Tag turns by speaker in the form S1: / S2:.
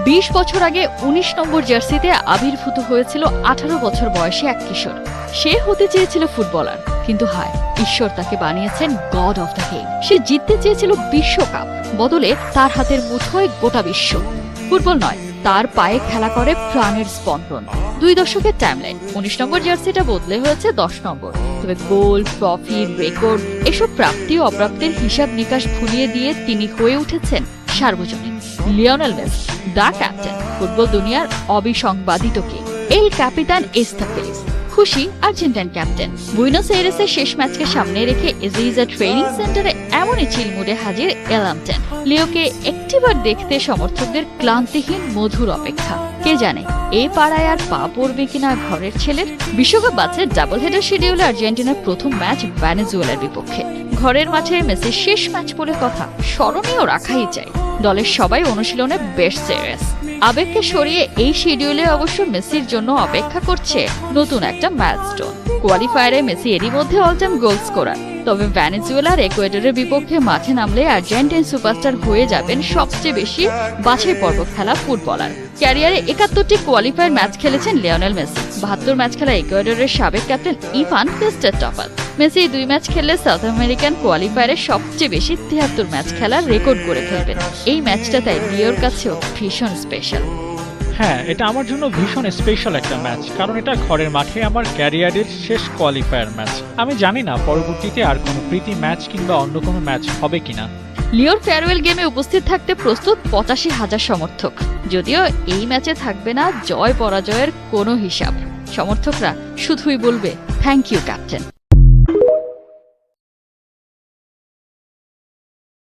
S1: 20 বছর আগে 19 নম্বর জার্সিতে আবির্ভূত হয়েছিল 18 বছর বয়সী এক কিশোর। সে হতে চেয়েছিল ফুটবলার, কিন্তু হায়, ঈশ্বর তাকে বানিয়েছেন গড অফ দ্য গেম। সে জিততে চেয়েছিল বিশ্বকাপ, বদলে তার হাতের মুঠোয় গোটা বিশ্ব। ফুটবল নয়, তার পায়ে খেলা করে প্রাণের স্পন্দন। 2 দশকের টাইমলাইন, 19 নম্বর জার্সিটা বদলে হয়েছে 10 নম্বর। তবে গোল, ট্রফি, রেকর্ড এসব প্রাপ্তি ও অপ্রাপ্তির হিসাব নিকাশ ভুলিয়ে দিয়ে তিনি হয়ে উঠেছেন সার্বজনীন। Lionel Messi, the captain, football দুনিয়ার অবিসংবাদিত কে, এল ক্যাপিটান এস দ্য প্লেস। খুশি আর্জেন্টাইন ক্যাপ্টেন। বুয়েনোস আইরেসের শেষ ম্যাচকে সামনে রেখে এজিজা ট্রেনিং সেন্টারে এমনই চিলমুডে হাজির এলামটেন। লিওকে একটিবার দেখতে সমর্থকদের ক্লান্তিহীন মধুর অপেক্ষা। কে জানে এই পাড়ায় আর পা পড়বে কিনা ঘরের ছেলের। বিশ্বকাপ বাঁচে ডাবল হেডার শিডিউলে আর্জেন্টিনার প্রথম ম্যাচ ভেনেজুয়েলার বিপক্ষে। ঘরের মাঠে মেসির শেষ ম্যাচ বলে কথা, স্মরণীয় রাখাই চাই। দলের সবাই অনুশীলনে বেশ সিরিয়াস। আবেগকে সরিয়ে এই শিডিউলে অবশ্য মেসির জন্য অপেক্ষা করছে নতুন একটা মাইলস্টোন। কোয়ালিফায়ারে মেসি এরই মধ্যে অল টাইম গোল স্কোরার। তবে ভেনেজুয়েলার ইকুয়েডরের বিপক্ষে মাঠে নামলে আর্জেন্টাইন সুপারস্টার হয়ে যাবেন সবচেয়ে বেশি বাছাই পর্ব খেলা ফুটবলার। ক্যারিয়ারে 71টি কোয়ালিফায়ার ম্যাচ খেলেছেন লিওনেল মেসি। 72 ম্যাচ খেলা ইকুয়েডরের সাবেক ক্যাপ্টেন ইভান পেস্টের টপার। মেসি 2 ম্যাচ খেললে সাউথ আমেরিকান কোয়ালিফায়ারে সবচেয়ে বেশি 73 ম্যাচ খেলার রেকর্ড করে ফেলবেন। এই ম্যাচটা তাই লিওর কাছেও ভীষণ স্পেশাল।
S2: হ্যাঁ, এটা আমার জন্য ভীষণ স্পেশাল একটা ম্যাচ, কারণ এটা ঘরের মাঠে আমার ক্যারিয়ারের শেষ কোয়ালিফায়ার ম্যাচ। আমি জানি না পরবর্তীতে আর কোনো প্রীতি ম্যাচ কিংবা অন্য কোনো ম্যাচ হবে কিনা।
S1: লিওর ফেয়ারওয়েল গেমে উপস্থিত থাকতে প্রস্তুত 85,000 সমর্থক। যদিও এই ম্যাচে থাকবে না জয় পরাজয়ের কোনো হিসাব। সমর্থকরা শুধুই বলবে থ্যাংক ইউ ক্যাপ্টেন।